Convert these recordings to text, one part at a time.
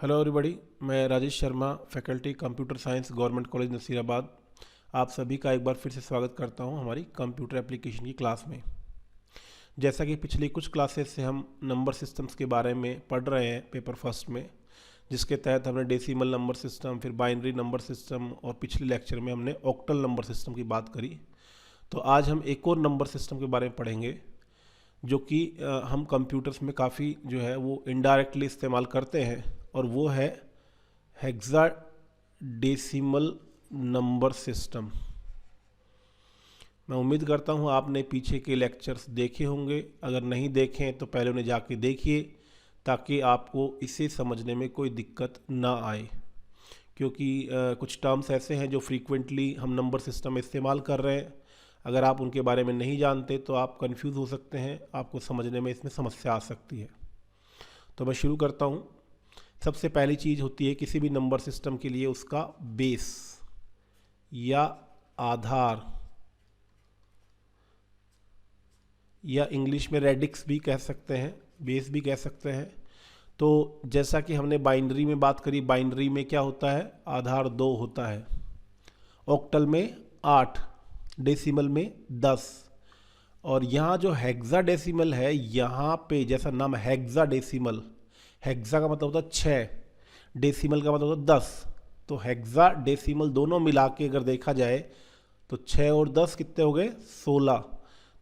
Hello everybody, मैं Rajesh Sharma, faculty computer science, government college Nasirabad. आप सभी का एक बार फिर से स्वागत करता हूं हमारी कंप्यूटर एप्लीकेशन की क्लास में। जैसा कि पिछली कुछ क्लासेस से हम नंबर सिस्टम्स के बारे में पढ़ रहे हैं पेपर फर्स्ट में, जिसके तहत हमने डेसिमल नंबर सिस्टम, फिर बाइनरी नंबर सिस्टम और पिछले लेक्चर में हमने ऑक्टल नंबर सिस्टम की बात करी। तो आज हम एक और नंबर सिस्टम के बारे में पढ़ेंगे जो कि हम कंप्यूटर्स में काफ़ी जो है वो इनडायरेक्टली इस्तेमाल करते हैं, और वो है हेक्साडेसिमल नंबर सिस्टम। मैं उम्मीद करता हूँ आपने पीछे के लेक्चर्स देखे होंगे। अगर नहीं देखें तो पहले उन्हें जाके देखिए, ताकि आपको इसे समझने में कोई दिक्कत ना आए, क्योंकि कुछ टर्म्स ऐसे हैं जो फ्रीक्वेंटली हम नंबर सिस्टम में इस्तेमाल कर रहे हैं। अगर आप उनके बारे में नहीं जानते तो आप कंफ्यूज हो सकते हैं, आपको समझने में इसमें समस्या आ सकती है। तो मैं शुरू करता हूँ। सबसे पहली चीज़ होती है किसी भी नंबर सिस्टम के लिए उसका बेस या आधार, या इंग्लिश में रेडिक्स भी कह सकते हैं, बेस भी कह सकते हैं। तो जैसा कि हमने बाइनरी में बात करी, बाइनरी में क्या होता है, आधार 2 होता है, ऑक्टल में 8, डेसिमल में 10। और यहाँ जो हेक्साडेसिमल है, यहाँ पे जैसा नाम हेक्साडेसिमल, हेक्सा का मतलब होता है 6, डेसिमल का मतलब होता है 10। तो हेक्साडेसिमल दोनों मिला के अगर देखा जाए तो 6 और 10 कितने हो गए, 16।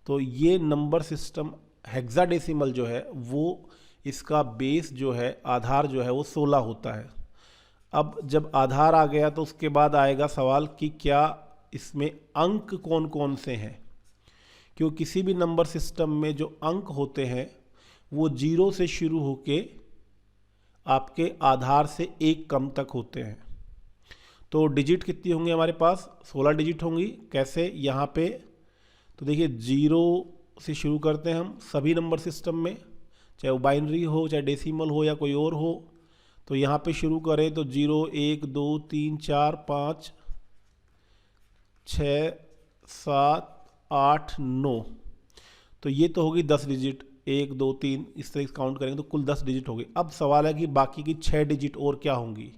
तो ये नंबर सिस्टम हेक्साडेसिमल जो है वो, इसका बेस जो है, आधार जो है वो 16 होता है। अब जब आधार आ गया तो उसके बाद आएगा सवाल कि क्या इसमें अंक कौन कौन से हैं। क्योंकि किसी भी नंबर सिस्टम में जो अंक होते हैं वो 0 से शुरू होके आपके आधार से 1 कम तक होते हैं। तो डिजिट कितनी होंगी हमारे पास, 16 डिजिट होंगी। कैसे, यहाँ पे तो देखिए 0 से शुरू करते हैं हम सभी नंबर सिस्टम में, चाहे वो बाइनरी हो, चाहे डेसिमल हो, या कोई और हो। तो यहाँ पे शुरू करें तो 0, 1, 2, 3, 4, 5, 6, 7, 8, 9। तो ये तो होगी 10 डिजिट, 1, 2, 3, इस तरह से काउंट करेंगे तो कुल 10 डिजिट हो गई। अब सवाल है कि बाकी की 6 डिजिट और क्या होंगी,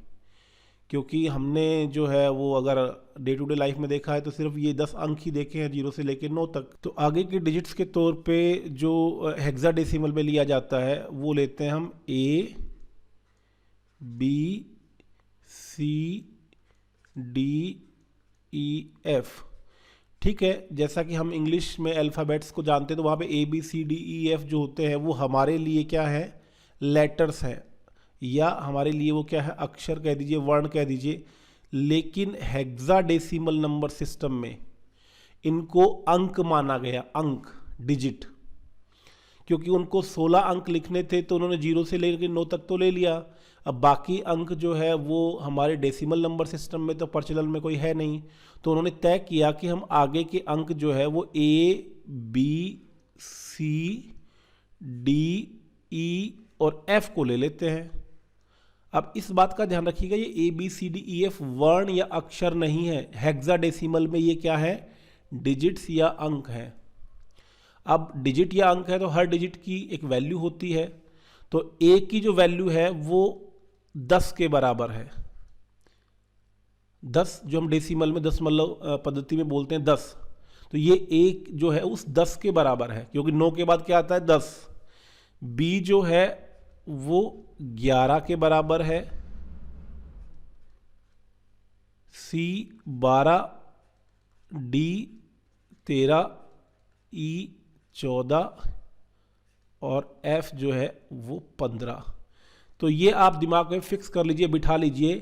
क्योंकि हमने जो है वो अगर डे टू डे लाइफ में देखा है तो सिर्फ ये 10 अंक ही देखे हैं, 0 से लेकर 9 तक। तो आगे के डिजिट्स के तौर पे जो हेक्साडेसिमल में लिया जाता है वो लेते हैं हम A, B, C, D, E, F। ठीक है, जैसा कि हम इंग्लिश में अल्फ़ाबेट्स को जानते हैं तो वहाँ पे ABCDEF जो होते हैं वो हमारे लिए क्या है, लेटर्स हैं, या हमारे लिए वो क्या है, अक्षर कह दीजिए, वर्ण कह दीजिए। लेकिन हेक्साडेसिमल नंबर सिस्टम में इनको अंक माना गया, अंक, डिजिट। क्योंकि उनको 16 अंक लिखने थे तो उन्होंने 0 से लेकर 9 तक तो ले लिया। अब बाकी अंक जो है वो हमारे डेसिमल नंबर सिस्टम में तो प्रचलन में कोई है नहीं, तो उन्होंने तय किया कि हम आगे के अंक जो है वो A, B, C, D, E और F को ले लेते हैं। अब इस बात का ध्यान रखिएगा, ये ABCDEF वर्ण या अक्षर नहीं है, हेक्साडेसिमल में ये क्या है, डिजिट्स या अंक है। अब डिजिट या अंक है तो हर डिजिट की एक वैल्यू होती है। तो A की जो वैल्यू है वो 10 के बराबर है। 10 जो हम डेसिमल में दशमलव पद्धति में बोलते हैं 10, तो ये A जो है उस 10 के बराबर है, क्योंकि 9 के बाद क्या आता है, 10। B जो है वो 11 के बराबर है, C 12, D 13, E 14 और F जो है वो 15। तो ये आप दिमाग में फिक्स कर लीजिए, बिठा लीजिए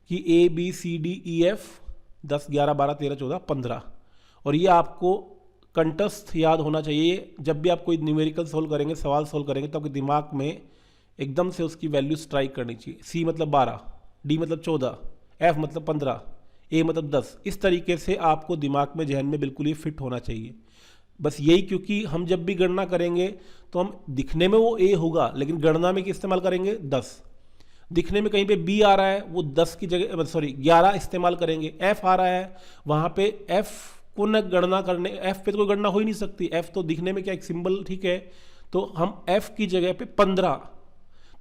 कि ABCDEF 10, 11, 12, 13, 14, 15। और ये आपको कंठस्थ याद होना चाहिए। जब भी आप कोई न्यूमेरिकल सोल्व करेंगे, सवाल सोल्व करेंगे, तो आपके दिमाग में एकदम से उसकी वैल्यू स्ट्राइक करनी चाहिए। C मतलब 12, D मतलब 14, F मतलब 15, A मतलब 10। इस तरीके से आपको दिमाग में, जहन में बिल्कुल ये फिट होना चाहिए। बस यही, क्योंकि हम जब भी गणना करेंगे तो हम दिखने में वो A होगा, लेकिन गणना में क्या इस्तेमाल करेंगे, 10। दिखने में कहीं पे B आ रहा है, वो 10 की जगह 11 इस्तेमाल करेंगे। F आ रहा है, वहाँ पे F को न गणना करने, F पे तो कोई गणना हो ही नहीं सकती, F तो दिखने में क्या एक सिंबल, ठीक है। तो हम F की जगह पे 15,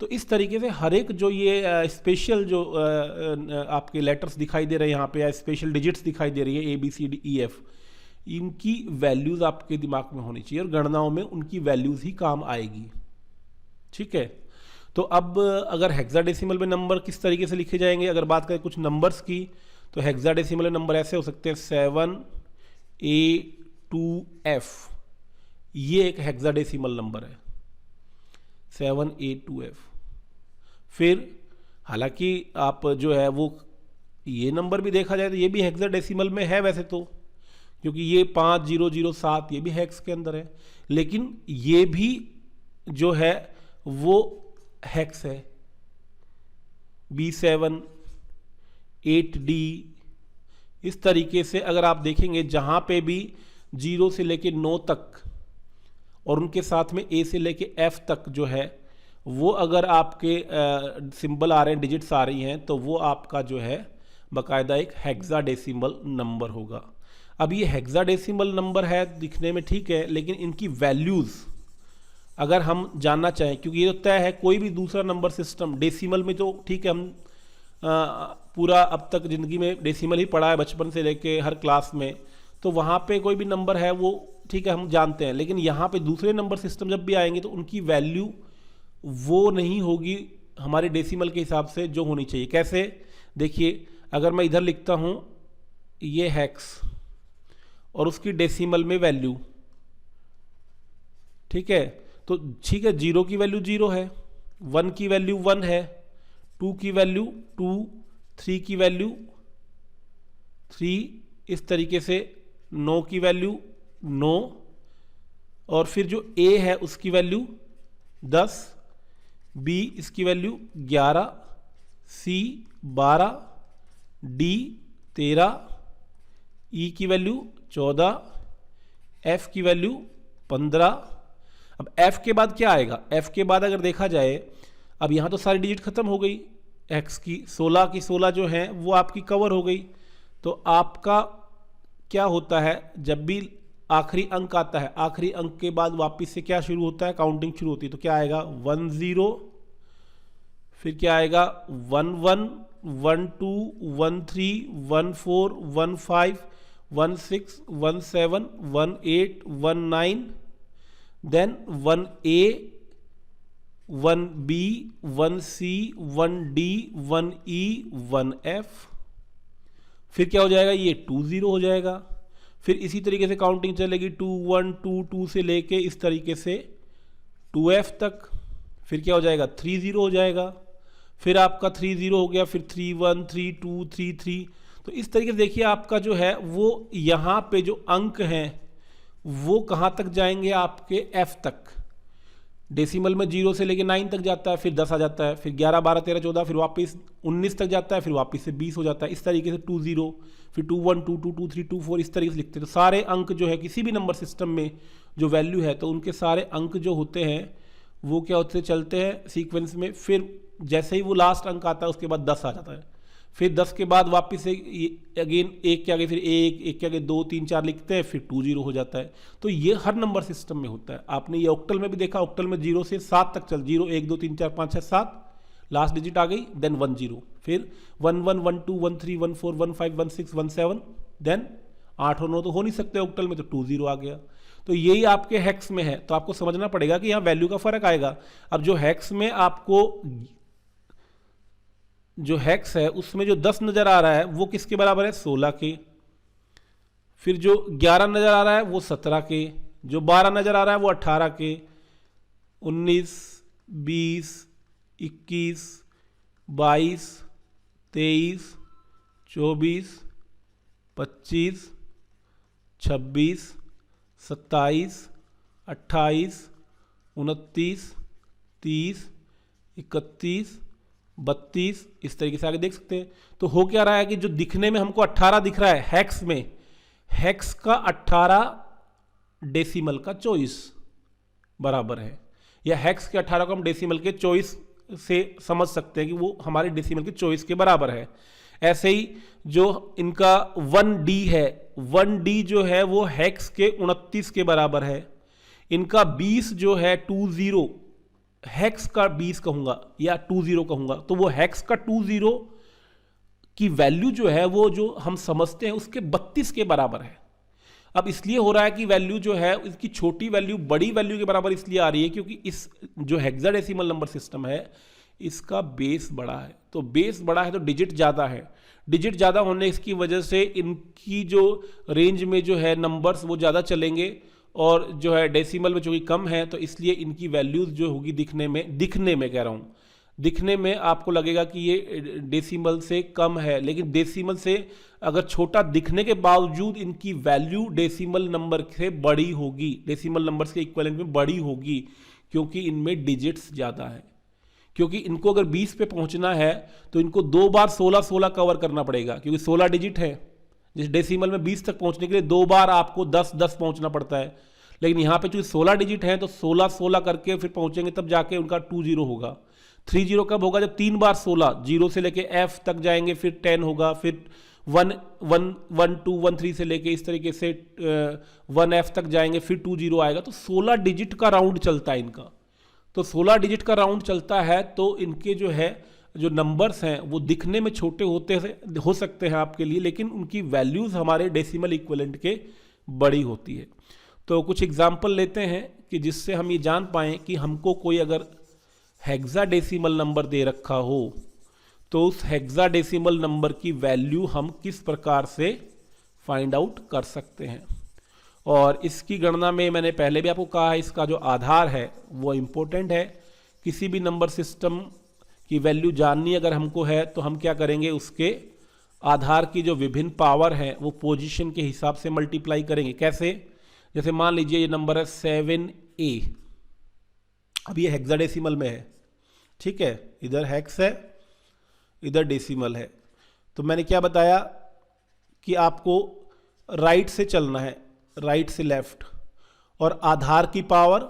तो इस तरीके से हर एक जो ये स्पेशल जो आपके लेटर्स दिखाई दे रहे हैं यहाँ पे, या स्पेशल डिजिट्स दिखाई दे रही है ABCDEF, इनकी वैल्यूज़ आपके दिमाग में होनी चाहिए और गणनाओं में उनकी वैल्यूज़ ही काम आएगी। ठीक है, तो अब अगर हेक्साडेसिमल में नंबर किस तरीके से लिखे जाएंगे, अगर बात करें कुछ नंबर्स की, तो हेक्साडेसिमल में नंबर ऐसे हो सकते हैं 7A2F, ये एक हेक्साडेसिमल नंबर है 7A2F। फिर हालांकि आप जो है वो ये नंबर भी देखा जाए तो ये भी हेक्साडेसिमल में है वैसे तो, क्योंकि ये 5007 ये भी हेक्स के अंदर है, लेकिन ये भी जो है वो हेक्स है। B7 8D, इस तरीके से अगर आप देखेंगे जहाँ पे भी 0 से लेके 9 तक और उनके साथ में A से लेके F तक जो है वो अगर आपके सिंबल आ रहे हैं, डिजिट्स आ रही हैं, तो वो आपका जो है बाकायदा एक हेक्साडेसिमल नंबर होगा। अब ये हेक्साडेसिमल नंबर है, दिखने में ठीक है, लेकिन इनकी वैल्यूज़ अगर हम जानना चाहें, क्योंकि ये तो तय है, कोई भी दूसरा नंबर सिस्टम डेसिमल में तो ठीक है, हम पूरा अब तक ज़िंदगी में डेसिमल ही पढ़ा है बचपन से लेके हर क्लास में, तो वहाँ पे कोई भी नंबर है वो ठीक है हम जानते हैं, लेकिन यहाँ पे दूसरे नंबर सिस्टम जब भी आएंगे तो उनकी वैल्यू वो नहीं होगी हमारे डेसिमल के हिसाब से जो होनी चाहिए। कैसे, देखिए अगर मैं इधर लिखता हूँ ये हेक्स और उसकी डेसिमल में वैल्यू, ठीक है, तो ठीक है 0 की वैल्यू 0 है, 1 की वैल्यू 1 है, 2 की वैल्यू 2, 3 की वैल्यू 3, इस तरीके से 9 की वैल्यू 9, और फिर जो A है उसकी वैल्यू 10, B इसकी वैल्यू 11, C 12, D 13, E की वैल्यू 14, F की वैल्यू 15। अब F के बाद क्या आएगा, F के बाद अगर देखा जाए, अब यहाँ तो सारी डिजिट खत्म हो गई, X की 16 की 16 जो है वो आपकी कवर हो गई, तो आपका क्या होता है, जब भी आखिरी अंक आता है, आखिरी अंक के बाद वापस से क्या शुरू होता है, काउंटिंग शुरू होती है, तो क्या आएगा 10, फिर क्या आएगा 11, 12, 13, 14, 15, 16, 17, 18, 19, then 1A, 1B, 1C, 1D, 1E, 1F, फिर क्या हो जाएगा, ये 20 हो जाएगा। फिर इसी तरीके से काउंटिंग चलेगी 21, 22 से लेके इस तरीके से 2F तक, फिर क्या हो जाएगा 30 हो जाएगा, फिर आपका 30 हो गया, फिर 31, 32, 33, तो इस तरीके से देखिए आपका जो है वो यहाँ पे जो अंक हैं वो कहाँ तक जाएंगे, आपके F तक। डेसिमल में 0 से लेके 9 तक जाता है, फिर 10 आ जाता है, फिर 11, 12, 13, 14, फिर वापस 19 तक जाता है, फिर वापस से 20 हो जाता है, इस तरीके से 20, फिर 21, 22, 23, 24 इस तरीके से लिखते हैं। तो सारे अंक जो है किसी भी नंबर सिस्टम में जो वैल्यू है, तो उनके सारे अंक जो होते हैं वो क्या होते चलते हैं सीक्वेंस में, फिर जैसे ही वो लास्ट अंक आता है उसके बाद 10 आ जाता है, फिर 10 के बाद वापस से अगेन एक के आगे फिर एक के आगे 2, 3, 4 लिखते हैं, फिर 20 हो जाता है। तो ये हर नंबर सिस्टम में होता है। आपने ये ऑक्टल में भी देखा, ऑक्टल में 0 से 7 तक चल, 0, 1, 2, 3, 4, 5, 6, 7, लास्ट डिजिट आ गई, देन 10, फिर 1, 1, 1, 2, 1, 3, 1, 4, 1, 5, 1, 6, 1, 7, देन 8 और 9 तो हो नहीं सकते ऑक्टल में, तो 20 आ गया। तो यही आपके हेक्स में है, तो आपको समझना पड़ेगा कि यहाँ वैल्यू का फर्क आएगा। अब जो हेक्स में आपको जो हेक्स है उसमें जो 10 नजर आ रहा है वो किसके बराबर है, 16 के, फिर जो 11 नजर आ रहा है वो 17 के, जो 12 नजर आ रहा है वो 18 के, 19, 20, 21, 22, 23, 24, 25, 26, 27, 28, 29, 30, 31, 32, इस तरीके से आगे देख सकते हैं। तो हो क्या रहा है कि जो दिखने में हमको 18 दिख रहा है हेक्स में, हेक्स का 18 डेसिमल का 24 बराबर है, या हेक्स के 18 को हम डेसिमल के 24 से समझ सकते हैं कि वो हमारे डेसिमल के 24 के बराबर है। ऐसे ही जो इनका 1D है, 1D जो है वो हेक्स के 29 के बराबर है। इनका 20 जो है 20 हेक्स का 20 कहूँगा या 20 कहूँगा, तो वो हेक्स का 20 की वैल्यू जो है वो जो हम समझते हैं उसके 32 के बराबर है। अब इसलिए हो रहा है कि वैल्यू जो है इसकी छोटी वैल्यू बड़ी वैल्यू के बराबर इसलिए आ रही है क्योंकि इस जो हेक्साडेसिमल नंबर सिस्टम है इसका बेस बड़ा है। तो बेस बड़ा है तो डिजिट ज़्यादा है, डिजिट ज़्यादा होने की वजह से इनकी जो रेंज में जो है नंबर्स वो ज़्यादा चलेंगे, और जो है डेसिमल में चूँकि कम है तो इसलिए इनकी वैल्यूज़ जो होगी दिखने में कह रहा हूँ, दिखने में आपको लगेगा कि ये डेसिमल से कम है, लेकिन डेसिमल से अगर छोटा दिखने के बावजूद इनकी वैल्यू डेसिमल नंबर से बड़ी होगी, डेसिमल नंबर्स के इक्विवेलेंट में बड़ी होगी, क्योंकि इनमें डिजिट्स ज़्यादा है। क्योंकि इनको अगर 20 पे पहुंचना है तो इनको 2 बार 16 कवर करना पड़ेगा, क्योंकि 16 डिजिट है। जिस डेसिमल में 20 तक पहुंचने के लिए 2 बार आपको 10 पहुंचना पड़ता है, लेकिन यहाँ पे चूंकि 16 डिजिट है तो 16 करके फिर पहुंचेंगे, तब जाके उनका 20 होगा। 30 कब होगा? जब 3 बार 16 0 से लेके F तक जाएंगे, फिर 10 होगा, फिर 1 1 1 2 1 3 से लेके इस तरीके से 1F तक जाएंगे, फिर 20 आएगा। तो 16 डिजिट का राउंड चलता है इनका। तो 16 डिजिट का राउंड चलता है तो इनके जो है जो नंबर्स हैं वो दिखने में छोटे हो सकते हैं आपके लिए, लेकिन उनकी वैल्यूज़ हमारे डेसिमल इक्विवेलेंट के बड़ी होती है। तो कुछ एग्जांपल लेते हैं कि जिससे हम ये जान पाएँ कि हमको कोई अगर हेक्साडेसिमल नंबर दे रखा हो तो उस हेक्साडेसिमल नंबर की वैल्यू हम किस प्रकार से फाइंड आउट कर सकते हैं। और इसकी गणना में मैंने पहले भी आपको कहा है, इसका जो आधार है वो इम्पोर्टेंट है। किसी भी नंबर सिस्टम की वैल्यू जाननी अगर हमको है तो हम क्या करेंगे, उसके आधार की जो विभिन्न पावर है वो पोजीशन के हिसाब से मल्टीप्लाई करेंगे। कैसे? जैसे मान लीजिए ये नंबर है 7A, अब ये हेक्साडेसिमल में है, ठीक है, इधर हेक्स है इधर डेसिमल है। तो मैंने क्या बताया कि आपको राइट से चलना है, राइट से लेफ्ट, और आधार की पावर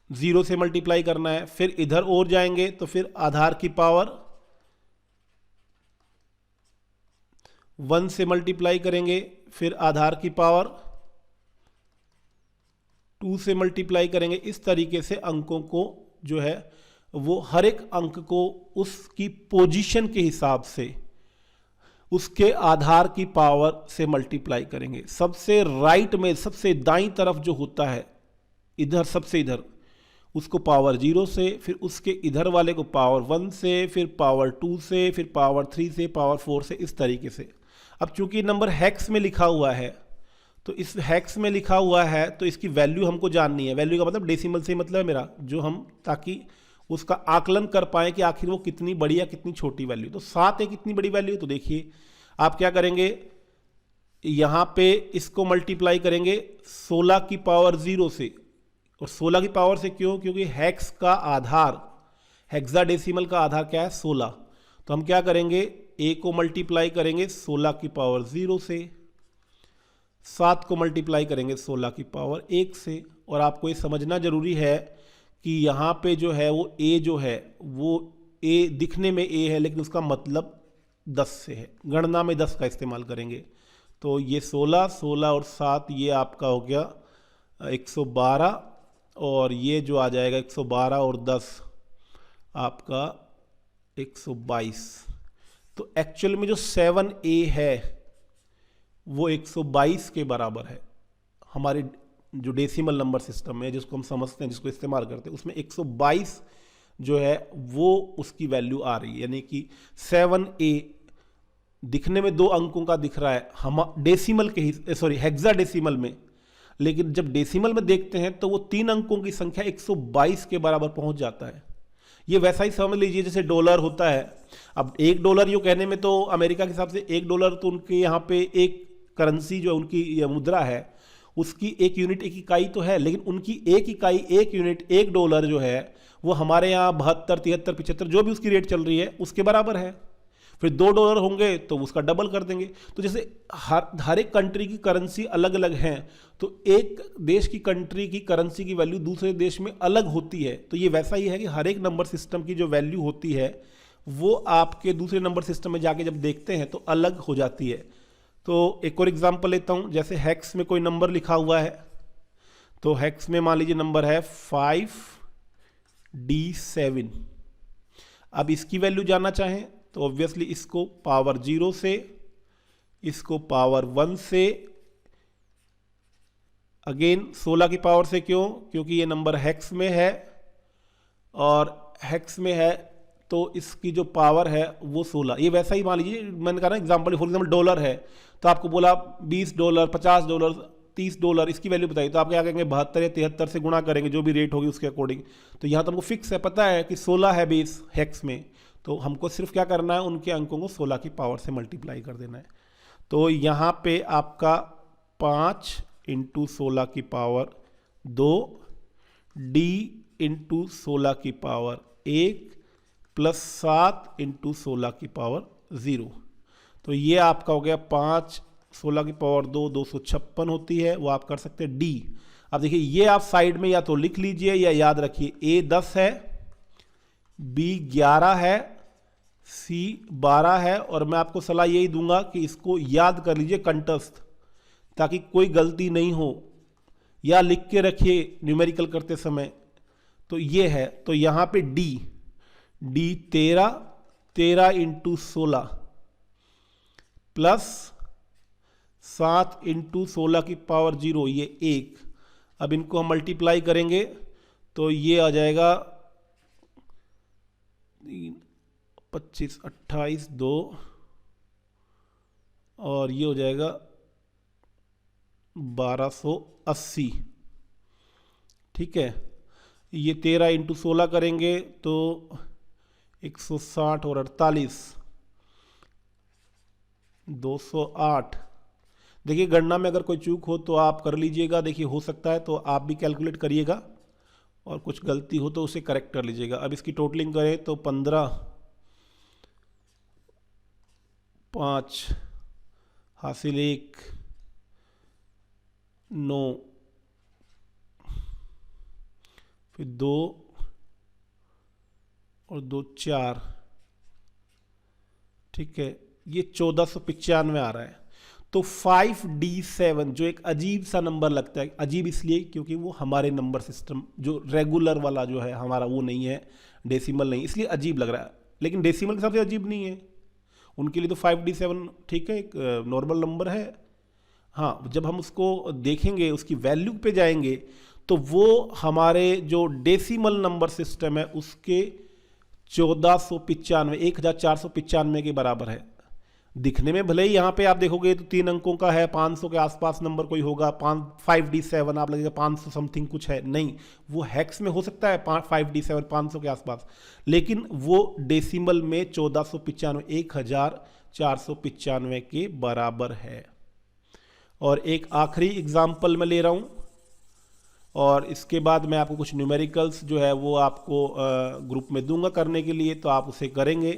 0 से मल्टीप्लाई करना है। फिर इधर और जाएंगे तो फिर आधार की पावर 1 से मल्टीप्लाई करेंगे, फिर आधार की पावर 2 से मल्टीप्लाई करेंगे। इस तरीके से अंकों को जो है वो हर एक अंक को उसकी पोजीशन के हिसाब से उसके आधार की पावर से मल्टीप्लाई करेंगे। सबसे राइट में सबसे दाईं तरफ जो होता है इधर, सबसे इधर, उसको पावर 0 से, फिर उसके इधर वाले को पावर 1 से, फिर पावर 2 से, फिर पावर 3 से, पावर 4 से, इस तरीके से। अब चूंकि नंबर हेक्स में लिखा हुआ है तो इस हेक्स में लिखा हुआ है तो इसकी वैल्यू हमको जाननी है। वैल्यू का मतलब डेसिमल से मतलब है मेरा, जो हम ताकि उसका आकलन कर पाए कि आखिर वो कितनी बड़ी या कितनी छोटी वैल्यू। तो 7 है कितनी बड़ी वैल्यू, तो देखिए आप क्या करेंगे, यहाँ पे इसको मल्टीप्लाई करेंगे 16 की पावर 0 से, और 16 की पावर से क्यों? क्योंकि हेक्स का आधार, हेक्साडेसिमल का आधार क्या है? 16। तो हम क्या करेंगे, A को मल्टीप्लाई करेंगे 16 की पावर 0 से, 7 को मल्टीप्लाई करेंगे 16 की पावर 1 से। और आपको ये समझना जरूरी है कि यहाँ पे जो है वो A जो है वो A दिखने में A है, लेकिन उसका मतलब 10 से है, गणना में 10 का इस्तेमाल करेंगे। तो ये 16 16 और 7 ये आपका हो गया 112, और ये जो आ जाएगा 112 और 10 आपका 122। तो एक्चुअल में जो 7A है वो 122 के बराबर है। हमारे जो डेसिमल नंबर सिस्टम है जिसको हम समझते हैं, जिसको इस्तेमाल करते हैं, उसमें 122 जो है वो उसकी वैल्यू आ रही है। यानी कि 7A दिखने में 2 अंकों का दिख रहा है हम डेसिमल के हेक्साडेसिमल में, लेकिन जब डेसिमल में देखते हैं तो वो 3 अंकों की संख्या 122 के बराबर पहुंच जाता है। ये वैसा ही समझ लीजिए जैसे डॉलर होता है। अब $1 यूँ कहने में तो अमेरिका के हिसाब से $1 तो उनके यहाँ पे एक करेंसी जो उनकी मुद्रा है उसकी एक यूनिट, एक इकाई तो है, लेकिन उनकी एक इकाई, एक यूनिट, $1 जो है वो हमारे यहाँ 72 73 75 जो भी उसकी रेट चल रही है उसके बराबर है। फिर $2 होंगे तो उसका डबल कर देंगे। तो जैसे हर एक कंट्री की करेंसी अलग अलग हैं, तो एक देश की कंट्री की करेंसी की वैल्यू दूसरे देश में अलग होती है। तो ये वैसा ही है कि हर एक नंबर सिस्टम की जो वैल्यू होती है वो आपके दूसरे नंबर सिस्टम में जाके जब देखते हैं तो अलग हो जाती है। तो एक और एग्जांपल लेता हूँ, जैसे हेक्स में कोई नंबर लिखा हुआ है तो हेक्स में मान लीजिए नंबर है 5d7। अब इसकी वैल्यू जानना चाहें तो ऑब्वियसली इसको पावर 0 से, इसको पावर 1 से, अगेन 16 की पावर से। क्यों? क्योंकि ये नंबर हेक्स में है, और हेक्स में है तो इसकी जो पावर है वो 16। ये वैसा ही मान लीजिए, मैंने कहा ना एग्जांपल, फॉर एग्जांपल डॉलर है तो आपको बोला $20, $50, $30, इसकी वैल्यू बताइए, तो आप क्या कहेंगे 72 या 73 से गुणा करेंगे, जो भी रेट होगी उसके अकॉर्डिंग। तो यहाँ तो हमको फिक्स है, पता है कि 16 है बेस हेक्स में, तो हमको सिर्फ क्या करना है, उनके अंकों को 16 की पावर से मल्टीप्लाई कर देना है। तो यहाँ पे आपका 5 × 16 की पावर 2 d × 16 की पावर 1 प्लस 7 × 16 की पावर 0। तो ये आपका हो गया 5, 16 की पावर 2 256 होती है, वो आप कर सकते हैं डी। अब देखिए ये आप साइड में या तो लिख लीजिए या याद रखिए, ए 10 है, बी 11 है, सी 12 है, और मैं आपको सलाह यही दूंगा कि इसको याद कर लीजिए कंठस्थ, ताकि कोई गलती नहीं हो, या लिख के रखिए न्यूमेरिकल करते समय। तो ये है, तो यहाँ पे डी 13 × 16 प्लस 7 × 16 की पावर 0, ये 1। अब इनको हम मल्टीप्लाई करेंगे तो ये आ जाएगा 25, 28, 2, और ये हो जाएगा 1280। ठीक है, ये 13 × 16 करेंगे तो 160 और 48, 208। देखिए गणना में अगर कोई चूक हो तो आप कर लीजिएगा, देखिए हो सकता है तो आप भी कैलकुलेट करिएगा, और कुछ गलती हो तो उसे करेक्ट कर लीजिएगा। अब इसकी टोटलिंग करें तो 15, 5 हासिल 1, 9, फिर 2 और 2 4। ठीक है, ये 1495 आ रहा है। तो 5d7 जो एक अजीब सा नंबर लगता है, अजीब इसलिए क्योंकि वो हमारे नंबर सिस्टम जो रेगुलर वाला जो है हमारा वो नहीं है, डेसिमल नहीं, इसलिए अजीब लग रहा है। लेकिन डेसिमल के हिसाब से अजीब नहीं है, उनके लिए तो 5d7 ठीक है, एक नॉर्मल नंबर है। हाँ, जब हम उसको देखेंगे, उसकी वैल्यू पे जाएंगे, तो वो हमारे जो डेसिमल नंबर सिस्टम है उसके 1495, 1495 के बराबर है। दिखने में भले ही यहाँ पे आप देखोगे तो 3 अंकों का है, 500 के आसपास नंबर कोई होगा, 5d7 आप लगेगा 500 समथिंग कुछ है, नहीं, वो हेक्स में हो सकता है 5d7 500 के आसपास, लेकिन वो डेसिमल में 1495, 1495 के बराबर है। और एक आखिरी एग्जाम्पल मैं ले रहा हूँ, और इसके बाद मैं आपको कुछ न्यूमेरिकल्स जो है वो आपको ग्रुप में दूंगा करने के लिए, तो आप उसे करेंगे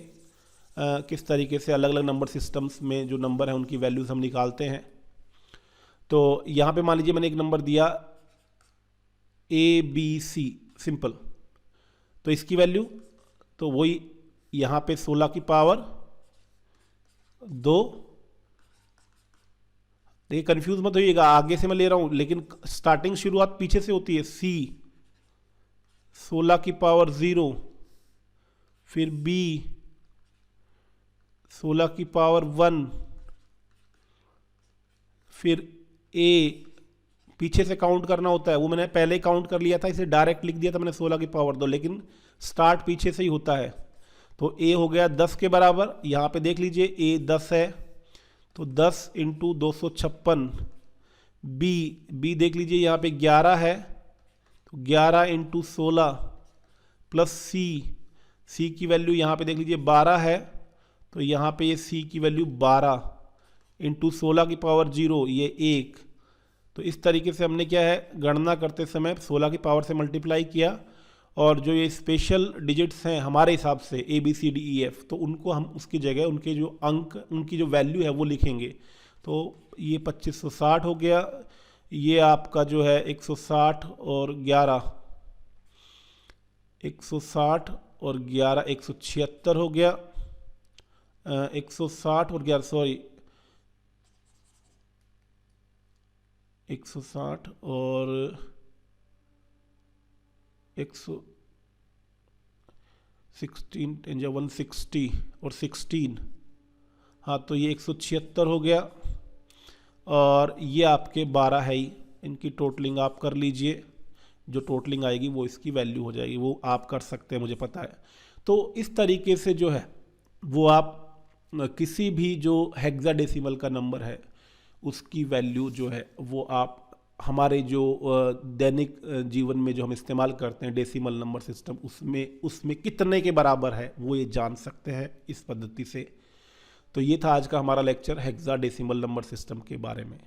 किस तरीके से अलग अलग नंबर सिस्टम्स में जो नंबर है उनकी वैल्यूज़ हम निकालते हैं। तो यहाँ पे मान लीजिए मैंने एक नंबर दिया ABC सिंपल, तो इसकी वैल्यू तो वही यहाँ पे 16 की पावर 2। देखिए कंफ्यूज मत होइएगा, आगे से मैं ले रहा हूँ लेकिन स्टार्टिंग शुरुआत पीछे से होती है। C 16 की पावर 0, फिर B 16 की पावर 1, फिर A पीछे से काउंट करना होता है, वो मैंने पहले काउंट कर लिया था, इसे डायरेक्ट लिख दिया था मैंने 16 की पावर 2, लेकिन स्टार्ट पीछे से ही होता है। तो A हो गया 10 के बराबर, यहाँ पे देख लीजिए A 10 है, तो 10 × 256। B देख लीजिए यहाँ पे 11 है, तो 11 × 16 प्लस C की वैल्यू यहाँ पे देख लीजिए 12 है, तो यहाँ पे ये C की वैल्यू 12 × 16 की पावर 0, ये 1। तो इस तरीके से हमने क्या है, गणना करते समय 16 की पावर से मल्टीप्लाई किया, और जो ये स्पेशल डिजिट्स हैं हमारे हिसाब से ABCDEF, तो उनको हम उसकी जगह उनके जो अंक, उनकी जो वैल्यू है वो लिखेंगे। तो ये 2560 हो गया, ये आपका जो है 160 और 11, 160 और 11 176 हो गया, 160 और 11 सॉरी 160 और 116 10 या 160 और 16, हाँ तो ये 176 हो गया। और ये आपके 12 है ही, इनकी टोटलिंग आप कर लीजिए, जो टोटलिंग आएगी वो इसकी वैल्यू हो जाएगी, वो आप कर सकते हैं, मुझे पता है। तो इस तरीके से जो है वो आप किसी भी जो हेक्साडेसिमल का नंबर है उसकी वैल्यू जो है वो आप हमारे जो दैनिक जीवन में जो हम इस्तेमाल करते हैं डेसिमल नंबर सिस्टम, उसमें कितने के बराबर है वो ये जान सकते हैं इस पद्धति से। तो ये था आज का हमारा लेक्चर हेक्साडेसिमल नंबर सिस्टम के बारे में।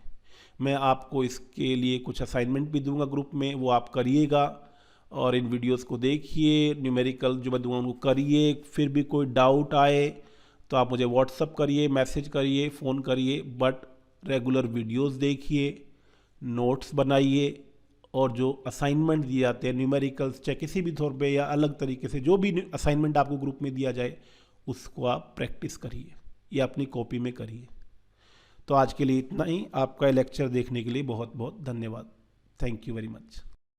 मैं आपको इसके लिए कुछ असाइनमेंट भी दूंगा ग्रुप में, वो आप करिएगा और इन वीडियोस को देखिए, न्यूमेरिकल जो मैं दूंगा उनको करिए। फिर भी कोई डाउट आए तो आप मुझे व्हाट्सअप करिए, मैसेज करिए, फ़ोन करिए, बट रेगुलर वीडियोस देखिए, नोट्स बनाइए, और जो असाइनमेंट दिए जाते हैं न्यूमेरिकल्स चाहे किसी भी तौर पे या अलग तरीके से जो भी असाइनमेंट आपको ग्रुप में दिया जाए उसको आप प्रैक्टिस करिए या अपनी कॉपी में करिए। तो आज के लिए इतना ही। आपका लेक्चर देखने के लिए बहुत बहुत धन्यवाद। Thank you very much.